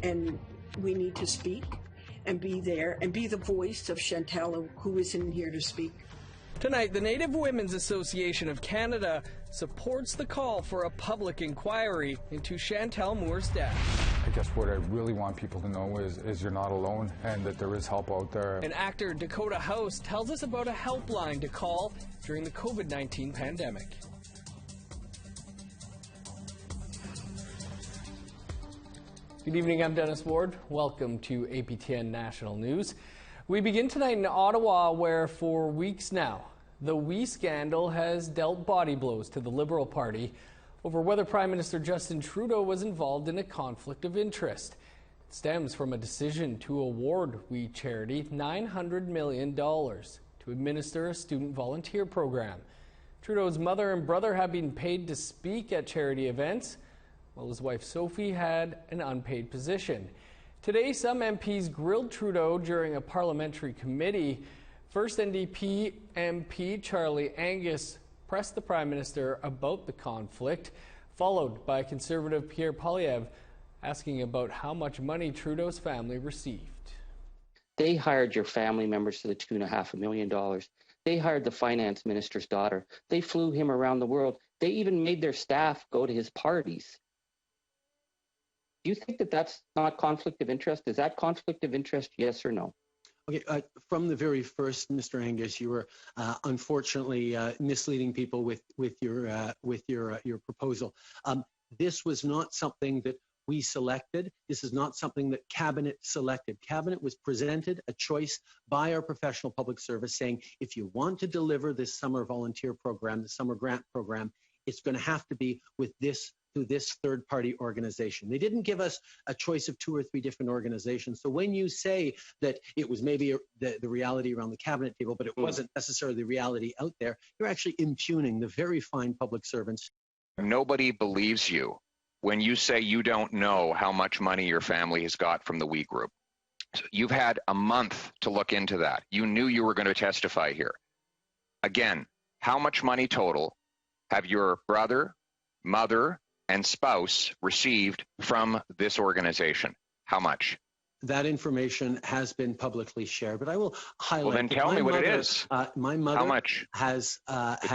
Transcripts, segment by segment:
and we need to speak and be there and be the voice of Chantel, who isn't here to speak. Tonight, the Native Women's Association of Canada supports the call for a public inquiry into Chantel Moore's death. I guess what I really want people to know is you're not alone and that there is help out there. And actor Dakota House tells us about a helpline to call during the COVID-19 pandemic. Good evening, I'm Dennis Ward. Welcome to APTN National News. We begin tonight in Ottawa, where for weeks now, the WE scandal has dealt body blows to the Liberal Party over whether Prime Minister Justin Trudeau was involved in a conflict of interest. It stems from a decision to award WE charity $900 million to administer a student volunteer program. Trudeau's mother and brother have been paid to speak at charity events, while his wife Sophie had an unpaid position. Today, some MPs grilled Trudeau during a parliamentary committee. First NDP MP Charlie Angus pressed the Prime Minister about the conflict, followed by Conservative Pierre Poilievre asking about how much money Trudeau's family received. They hired your family members to the tune of $500,000 million. They hired the finance minister's daughter. They flew him around the world. They even made their staff go to his parties. Do you think that that's not conflict of interest? Is that conflict of interest, yes or no? Okay, from the very first, Mr. Angus, you were unfortunately misleading people with your proposal. This was not something that we selected. This is not something that Cabinet selected. Cabinet was presented a choice by our professional public service saying, if you want to deliver this summer volunteer program, the summer grant program, it's going to have to be with this to this third-party organization. They didn't give us a choice of 2 or 3 different organizations. So when you say that it was maybe the reality around the cabinet table, but it wasn't necessarily the reality out there, you're actually impugning the very fine public servants. Nobody believes you when you say you don't know how much money your family has got from the WE group. So you've had a month to look into that. You knew you were going to testify here. Again, how much money total have your brother, mother, and spouse received from this organization? How much? That information has been publicly shared, but I will highlight. Well, then tell me what it is. My mother how much? has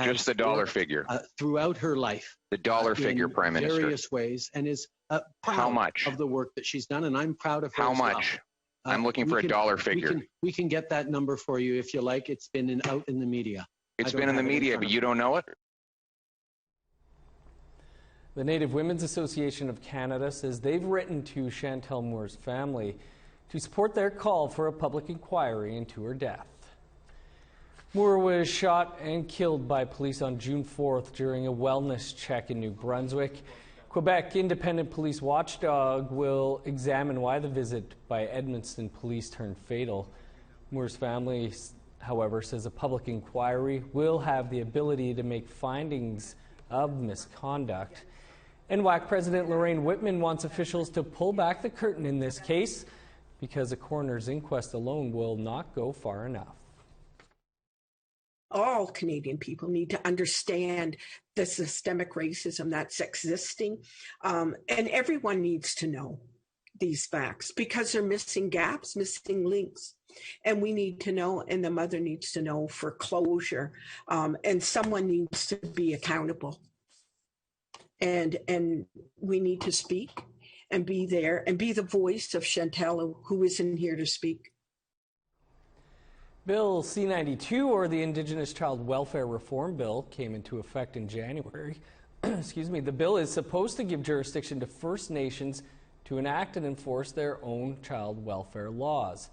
just the dollar figure throughout her life. The dollar figure, Prime Minister. Various ways, and is proud how much of the work that she's done, and I'm proud of her. How as much? Well. I'm looking for a dollar figure. We can get that number for you if you like. It's been out in the media. It's been in the media, but you don't know it? The Native Women's Association of Canada says they've written to Chantel Moore's family to support their call for a public inquiry into her death. Moore was shot and killed by police on June 4th during a wellness check in New Brunswick. Quebec Independent Police Watchdog will examine why the visit by Edmundston Police turned fatal. Moore's family, however, says a public inquiry will have the ability to make findings of misconduct. NWAC President Lorraine Whitman wants officials to pull back the curtain in this case because a coroner's inquest alone will not go far enough. All Canadian people need to understand the systemic racism that's existing, and everyone needs to know these facts because they're missing gaps, missing links. And we need to know, and the mother needs to know for closure, and someone needs to be accountable. And we need to speak and be there and be the voice of Chantel, who isn't here to speak. Bill C-92, or the Indigenous Child Welfare Reform Bill, came into effect in January. Excuse me. The bill is supposed to give jurisdiction to First Nations to enact and enforce their own child welfare laws.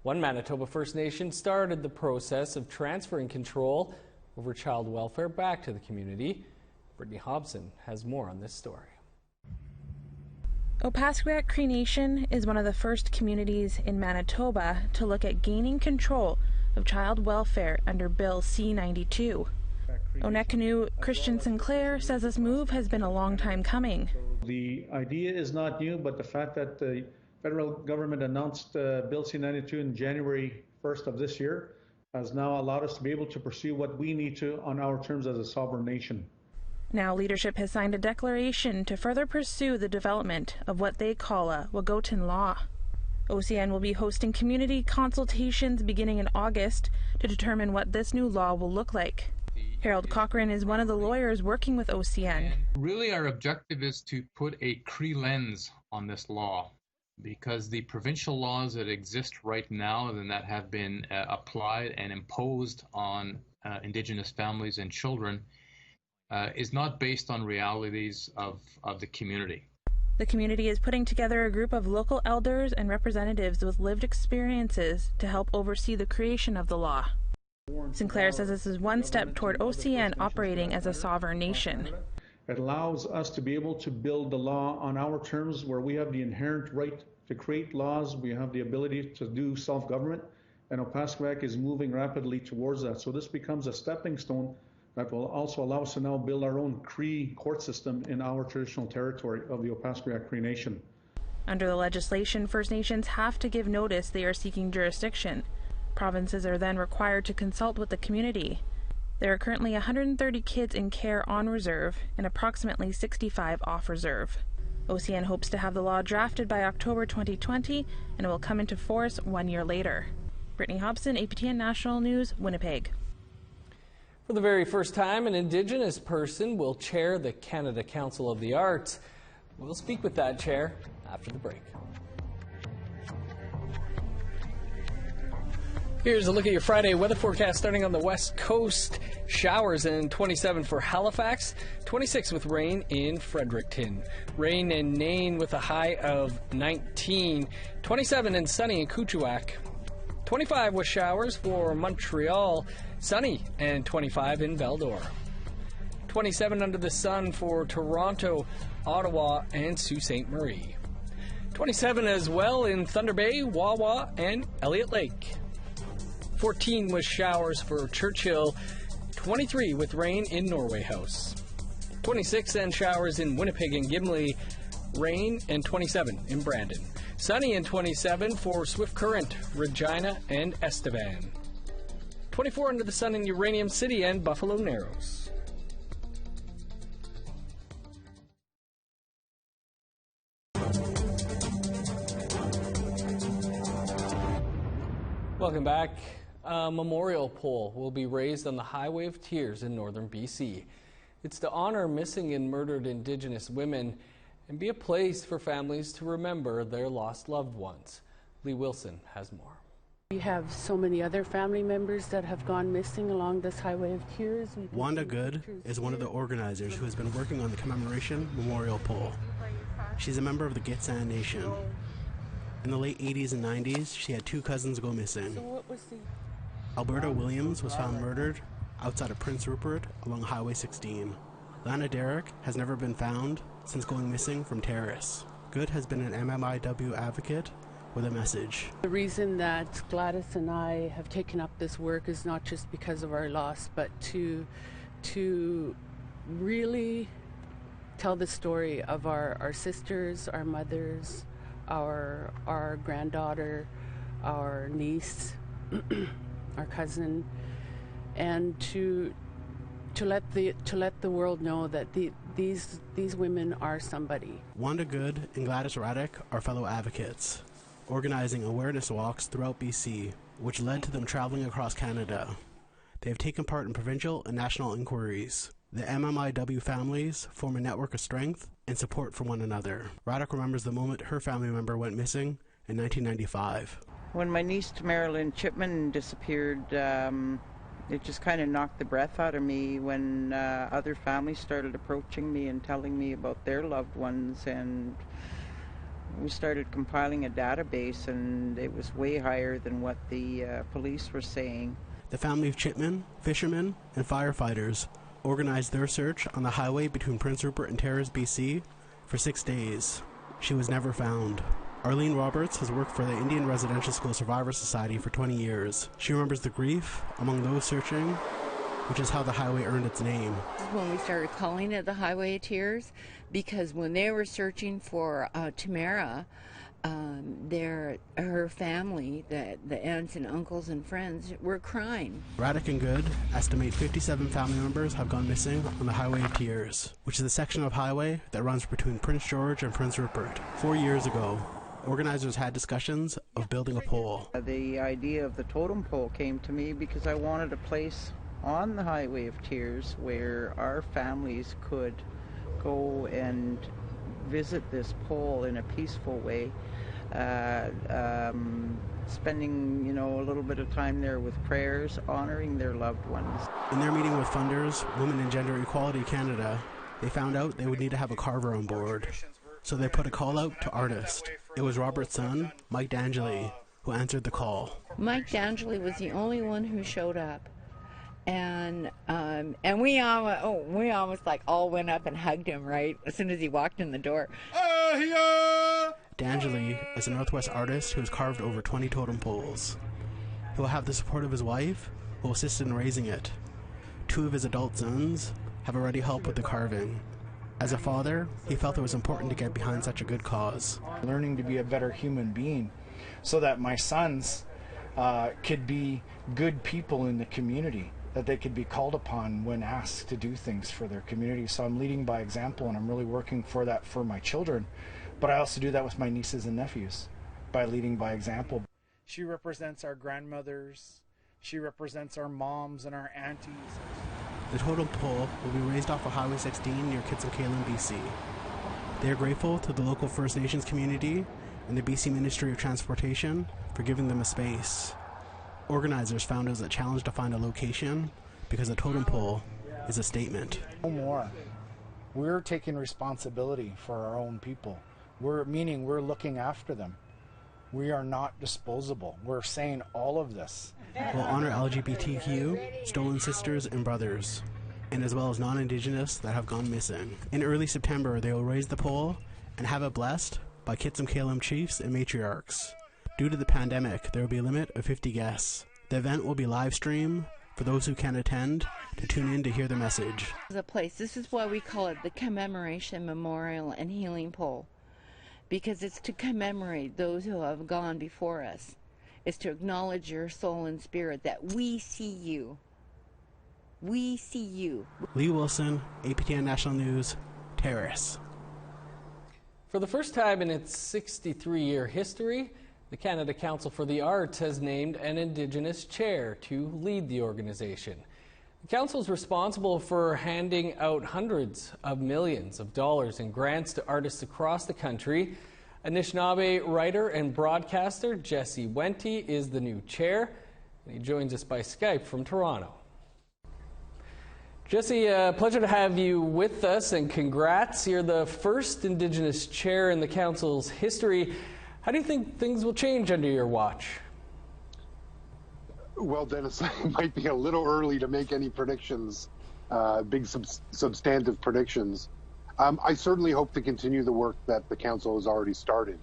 One Manitoba First Nation started the process of transferring control over child welfare back to the community. Brittany Hobson has more on this story. Opaskwayak Cree Nation is one of the first communities in Manitoba to look at gaining control of child welfare under Bill C-92. Onekanu Christian Sinclair says this move has been a long time coming. The idea is not new, but the fact that the federal government announced Bill C-92 in January 1st of this year has now allowed us to be able to pursue what we need to on our terms as a sovereign nation. Now leadership has signed a declaration to further pursue the development of what they call a Wagotan law. OCN will be hosting community consultations beginning in August to determine what this new law will look like. Harold Cochran is one of the lawyers working with OCN. Really, our objective is to put a Cree lens on this law, because the provincial laws that exist right now and that have been applied and imposed on Indigenous families and children is not based on realities of the community. The community is putting together a group of local elders and representatives with lived experiences to help oversee the creation of the law. Sinclair says this is one step toward OCN operating as a sovereign nation. It allows us to be able to build the law on our terms, where we have the inherent right to create laws, we have the ability to do self-government, and Opaskwayak is moving rapidly towards that. So this becomes a stepping stone that will also allow us to now build our own Cree court system in our traditional territory of the Opaskwayak Cree Nation. Under the legislation, First Nations have to give notice they are seeking jurisdiction. Provinces are then required to consult with the community. There are currently 130 kids in care on reserve and approximately 65 off reserve. OCN hopes to have the law drafted by October 2020 and it will come into force 1 year later. Brittany Hobson, APTN National News, Winnipeg. For the very first time, an Indigenous person will chair the Canada Council of the Arts. We'll speak with that chair after the break. Here's a look at your Friday weather forecast starting on the west coast. Showers and 27 for Halifax, 26 with rain in Fredericton. Rain in Nain with a high of 19, 27 and sunny in Kuujjuaq. 25 with showers for Montreal, sunny, and 25 in Val-d'Or. 27 under the sun for Toronto, Ottawa, and Sault Ste. Marie. 27 as well in Thunder Bay, Wawa, and Elliott Lake. 14 with showers for Churchill, 23 with rain in Norway House. 26 and showers in Winnipeg and Gimli, rain, and 27 in Brandon. Sunny and 27 for Swift Current, Regina, and Estevan. 24 under the sun in Uranium City and Buffalo Narrows. Welcome back. A memorial pole will be raised on the Highway of Tears in northern BC. It's to honor missing and murdered Indigenous women and be a place for families to remember their lost loved ones. Lee Wilson has more. We have so many other family members that have gone missing along this Highway of Tears. Wanda Good is one of the organizers who has been working on the commemoration memorial pole. She's a member of the Gitxsan Nation. In the late 80s and 90s, she had 2 cousins go missing. Alberta Williams was found murdered outside of Prince Rupert along Highway 16. Lana Derrick has never been found since going missing from Terrace. Good has been an MMIW advocate with a message. The reason that Gladys and I have taken up this work is not just because of our loss, but to really tell the story of our sisters, our mothers, our granddaughter, our niece, our cousin, and to let the world know that these women are somebody. Wanda Good and Gladys Raddick are fellow advocates, organizing awareness walks throughout BC, which led to them traveling across Canada. They have taken part in provincial and national inquiries. The MMIW families form a network of strength and support for one another. Raddick remembers the moment her family member went missing in 1995. When my niece Marilyn Chipman disappeared, it just kind of knocked the breath out of me when other families started approaching me and telling me about their loved ones, and we started compiling a database, and it was way higher than what the police were saying. The family of Chipman, fishermen, and firefighters organized their search on the highway between Prince Rupert and Terrace, BC for 6 days. She was never found. Arlene Roberts has worked for the Indian Residential School Survivor Society for 20 years. She remembers the grief among those searching, which is how the highway earned its name. When we started calling it the Highway of Tears, because when they were searching for Tamara, her family, the aunts and uncles and friends, were crying. Braddock and Good estimate 57 family members have gone missing on the Highway of Tears, which is a section of highway that runs between Prince George and Prince Rupert. 4 years ago, organizers had discussions of building a pole. The idea of the totem pole came to me because I wanted a place on the Highway of Tears where our families could go and visit this pole in a peaceful way, spending, a little bit of time there with prayers, honoring their loved ones. In their meeting with funders, Women in Gender Equality Canada, they found out they would need to have a carver on board. So they put a call out to artists. It was Robert's son, Mike D'Angeli, who answered the call. Mike D'Angeli was the only one who showed up. And we almost like all went up and hugged him right as soon as he walked in the door. D'Angeli is a Northwest artist who has carved over 20 totem poles. He will have the support of his wife, who will assist in raising it. 2 of his adult sons have already helped with the carving. As a father, he felt it was important to get behind such a good cause. Learning to be a better human being so that my sons could be good people in the community, that they could be called upon when asked to do things for their community. So I'm leading by example, and I'm really working for that for my children. But I also do that with my nieces and nephews by leading by example. She represents our grandmothers. She represents our moms and our aunties. The totem pole will be raised off of Highway 16 near Kitsilkalem, BC. They are grateful to the local First Nations community and the BC Ministry of Transportation for giving them a space. Organizers found it was a challenge to find a location because a totem pole is a statement. No more. We're taking responsibility for our own people. We're looking after them. We are not disposable. We're saying all of this. We'll honor LGBTQ, stolen sisters and brothers, and as well as non-Indigenous that have gone missing. In early September, they will raise the pole and have it blessed by Kitsilkalem chiefs and matriarchs. Due to the pandemic, there will be a limit of 50 guests. The event will be live streamed for those who can attend to tune in to hear the message. This is why we call it the Commemoration Memorial and Healing Pole, because it's to commemorate those who have gone before us. It's to acknowledge your soul and spirit that we see you. We see you. Lee Wilson, APTN National News, Terrace. For the first time in its 63-year history, the Canada Council for the Arts has named an Indigenous chair to lead the organization. The council is responsible for handing out hundreds of millions of dollars in grants to artists across the country. Anishinaabe writer and broadcaster Jesse Wente is the new chair, and he joins us by Skype from Toronto. Jesse, pleasure to have you with us, and congrats. You're the first Indigenous chair in the council's history. How do you think things will change under your watch? Well, Dennis, it might be a little early to make any predictions, big substantive predictions. I certainly hope to continue the work that the council has already started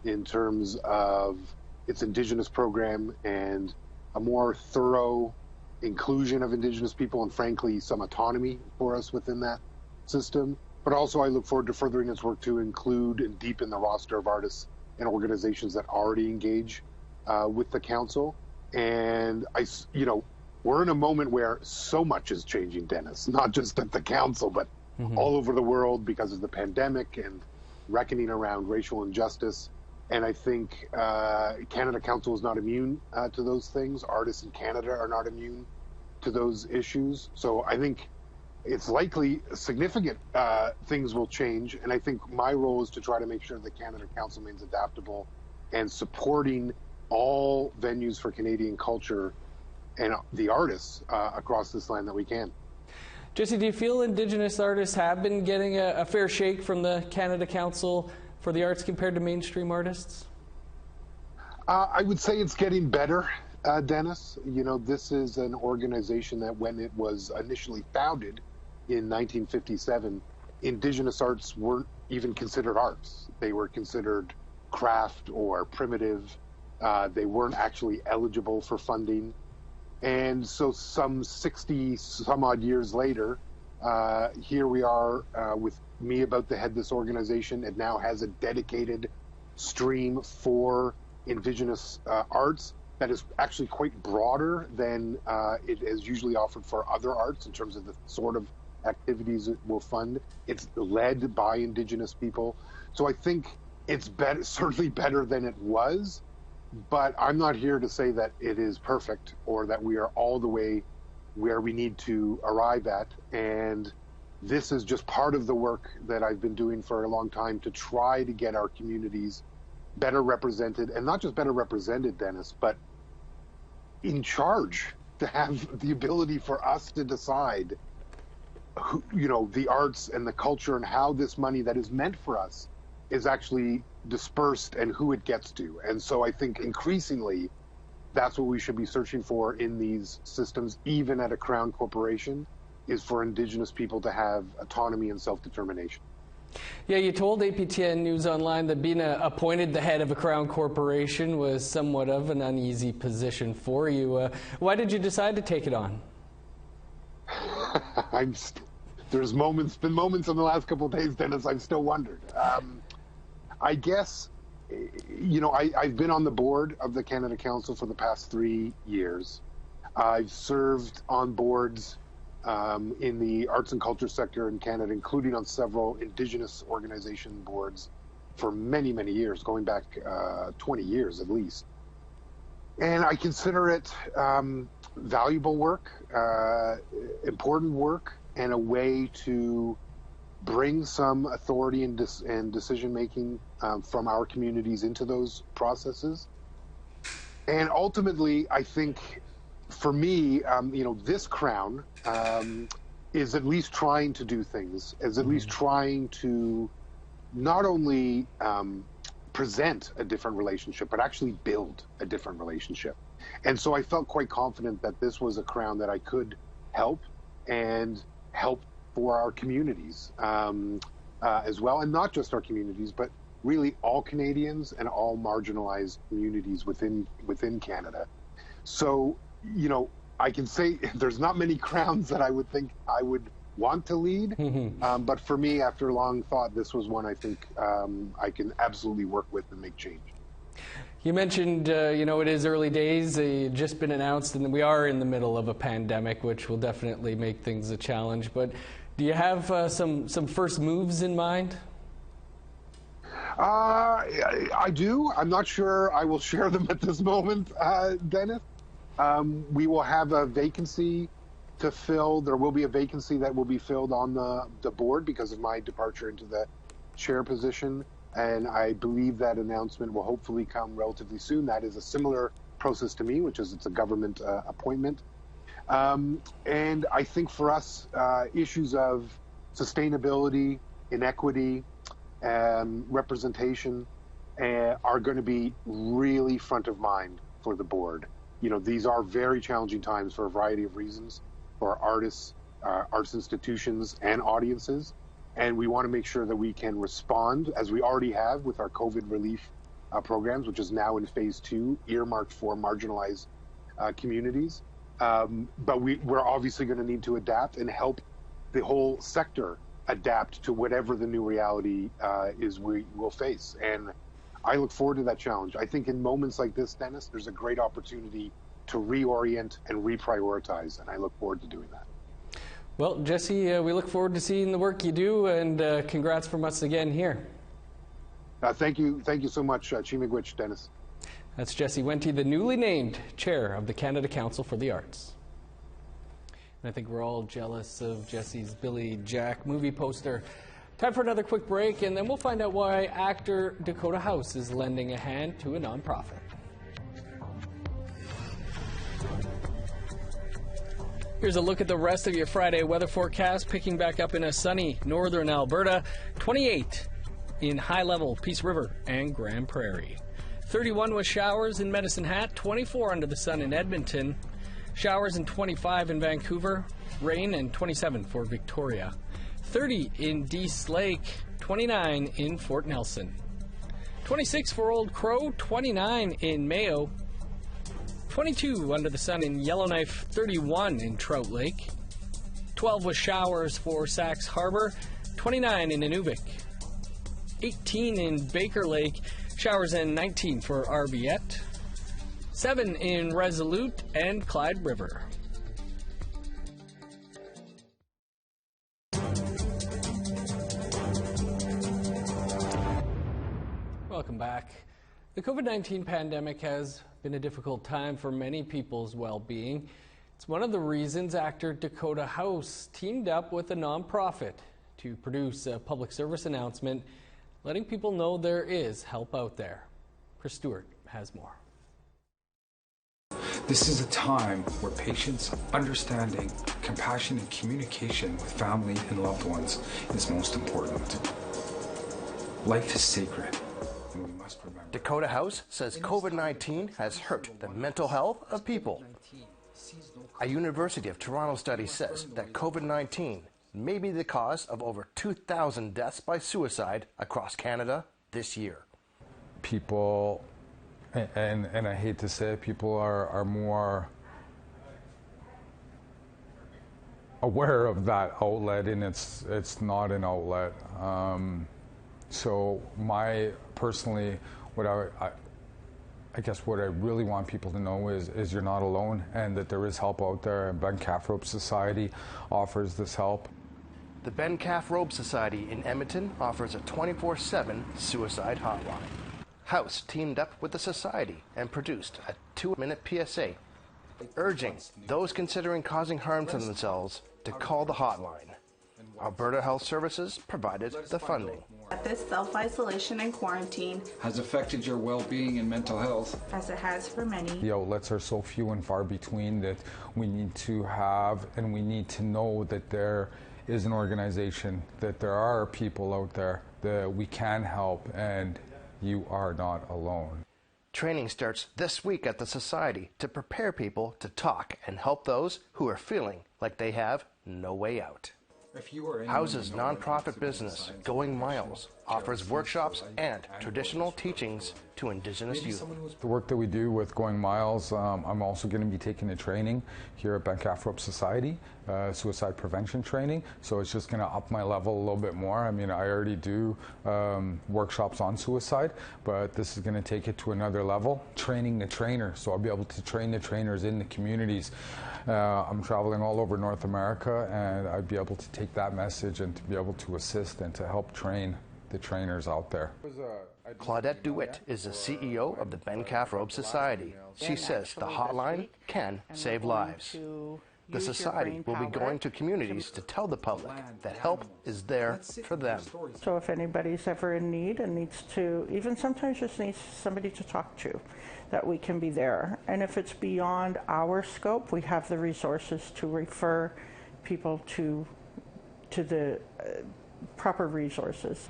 in terms of its Indigenous program and a more thorough inclusion of Indigenous people and, frankly, some autonomy for us within that system. But also I look forward to furthering its work to include and deepen the roster of artists and organizations that already engage with the council. And we're in a moment where so much is changing, Dennis, not just at the council, but all over the world because of the pandemic and reckoning around racial injustice. And I think Canada Council is not immune to those things. Artists in Canada are not immune to those issues. So I think it's likely significant things will change. And I think my role is to try to make sure that Canada Council remains adaptable and supporting all venues for Canadian culture and the artists across this land that we can. Jesse, do you feel Indigenous artists have been getting a fair shake from the Canada Council for the Arts compared to mainstream artists? I would say it's getting better, Dennis. This is an organization that when it was initially founded in 1957, Indigenous arts weren't even considered arts. They were considered craft or primitive. They weren't actually eligible for funding. And so some 60 some odd years later, here we are with me about to head this organization. It now has a dedicated stream for Indigenous arts that is actually quite broader than it is usually offered for other arts in terms of the sort of activities it will fund. It's led by Indigenous people. So I think it's certainly better than it was, but I'm not here to say that it is perfect or that we are all the way where we need to arrive at. And this is just part of the work that I've been doing for a long time to try to get our communities better represented, and not just better represented, Dennis, but in charge, to have the ability for us to decide who, the arts and the culture and how this money that is meant for us is actually dispersed and who it gets to. And so I think increasingly that's what we should be searching for in these systems, even at a Crown corporation, is for Indigenous people to have autonomy and self-determination. Yeah, you told APTN News Online that being appointed the head of a Crown corporation was somewhat of an uneasy position for you. Why did you decide to take it on? There's been moments in the last couple of days, Dennis, I've still wondered. I guess, I've been on the board of the Canada Council for the past 3 years. I've served on boards in the arts and culture sector in Canada, including on several Indigenous organization boards for many, many years, going back 20 years at least. And I consider it valuable work, important work, and a way to bring some authority and decision-making from our communities into those processes. And ultimately, I think, for me, this Crown is at least trying to do things, is at least trying to not only present a different relationship, but actually build a different relationship. And so I felt quite confident that this was a Crown that I could help for our communities as well, and not just our communities, but really all Canadians and all marginalized communities within Canada. So, I can say there's not many Crowns that I would think I would want to lead, but for me, after long thought, this was one I think I can absolutely work with and make change. You mentioned, it is early days. Just been announced, and we are in the middle of a pandemic, which will definitely make things a challenge. But do you have some first moves in mind? I do. I'm not sure I will share them at this moment, Dennis. We will have a vacancy to fill. There will be a vacancy that will be filled on the board because of my departure into the chair position. And I believe that announcement will hopefully come relatively soon. That is a similar process to me, which is it's a government appointment. And I think for us, issues of sustainability, inequity, representation are going to be really front of mind for the board. These are very challenging times for a variety of reasons for artists, arts institutions, and audiences. And we want to make sure that we can respond, as we already have with our COVID relief programs, which is now in phase 2, earmarked for marginalized communities. But we're obviously going to need to adapt and help the whole sector adapt to whatever the new reality is we will face. And I look forward to that challenge. I think in moments like this, Dennis, there's a great opportunity to reorient and reprioritize, and I look forward to doing that. Well, Jesse, we look forward to seeing the work you do, and congrats from us again here. Thank you so much, Chimigwich, Dennis. That's Jesse Wente, the newly named chair of the Canada Council for the Arts. And I think we're all jealous of Jesse's Billy Jack movie poster. Time for another quick break, and then we'll find out why actor Dakota House is lending a hand to a nonprofit. Here's a look at the rest of your Friday weather forecast, picking back up in a sunny northern Alberta, 28 in high-level Peace River and Grand Prairie. 31 with showers in Medicine Hat, 24 under the sun in Edmonton, showers and 25 in Vancouver, rain and 27 for Victoria. 30 in Dease Lake, 29 in Fort Nelson. 26 for Old Crow, 29 in Mayo. 22 under the sun in Yellowknife, 31 in Trout Lake. 12 with showers for Sax Harbor, 29 in Inuvik. 18 in Baker Lake, Showers in 19 for Arviette, 7 in Resolute and Clyde River. Welcome back. The COVID-19 pandemic has been a difficult time for many people's well-being. It's one of the reasons actor Dakota House teamed up with a nonprofit to produce a public service announcement letting people know there is help out there. Chris Stewart has more. This is a time where patience, understanding, compassion, and communication with family and loved ones is most important. Life is sacred. We must remember. Dakota House says COVID-19 has hurt the mental health of people. A University of Toronto study says that COVID-19 may be the cause of over 2,000 deaths by suicide across Canada this year. People, and I hate to say it, people are more aware of that outlet, and it's not an outlet. So personally, what I guess what I really want people to know is you're not alone, and that there is help out there, and Ben Calf Rope Society offers this help. The Ben Calf Rope Society in Edmonton offers a 24/7 suicide hotline. House teamed up with the society and produced a 2-minute PSA urging those considering causing harm to themselves to call the hotline. Alberta Health Services provided the funding. This self-isolation and quarantine has affected your well-being and mental health, as it has for many. The outlets are so few and far between that we need to have, and we need to know that there is an organization, that there are people out there that we can help, and you are not alone. Training starts this week at the Society to prepare people to talk and help those who are feeling like they have no way out. House's nonprofit business, Going Miles, offers workshops and traditional teachings to Indigenous youth. The work that we do with Going Miles, I'm also going to be taking a training here at Ben Calf Rope Society, suicide prevention training. So it's just going to up my level a little bit more. I mean, I already do workshops on suicide, but this is going to take it to another level, training the trainers. So I'll be able to train the trainers in the communities. I'm traveling all over North America, and I'd be able to take that message and to be able to assist and to help train the trainers out there. Claudette DeWitt is the CEO of the Ben Calf Rope Society. She says the hotline can save lives. The Society will be going to communities to tell the public that help is there for them. So if anybody's ever in need and needs to, even sometimes just needs somebody to talk to, that we can be there. And if it's beyond our scope, we have the resources to refer people to the proper resources.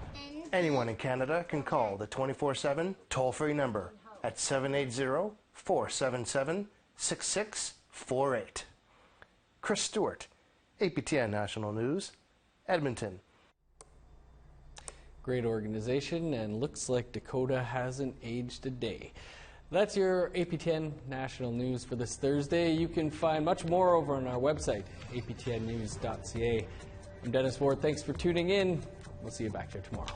Anyone in Canada can call the 24/7 toll-free number at 780-477-6648. Chris Stewart, APTN National News, Edmonton. Great organization, and looks like Dakota hasn't aged a day. That's your APTN National News for this Thursday. You can find much more over on our website, aptnnews.ca. I'm Dennis Ward. Thanks for tuning in. We'll see you back here tomorrow.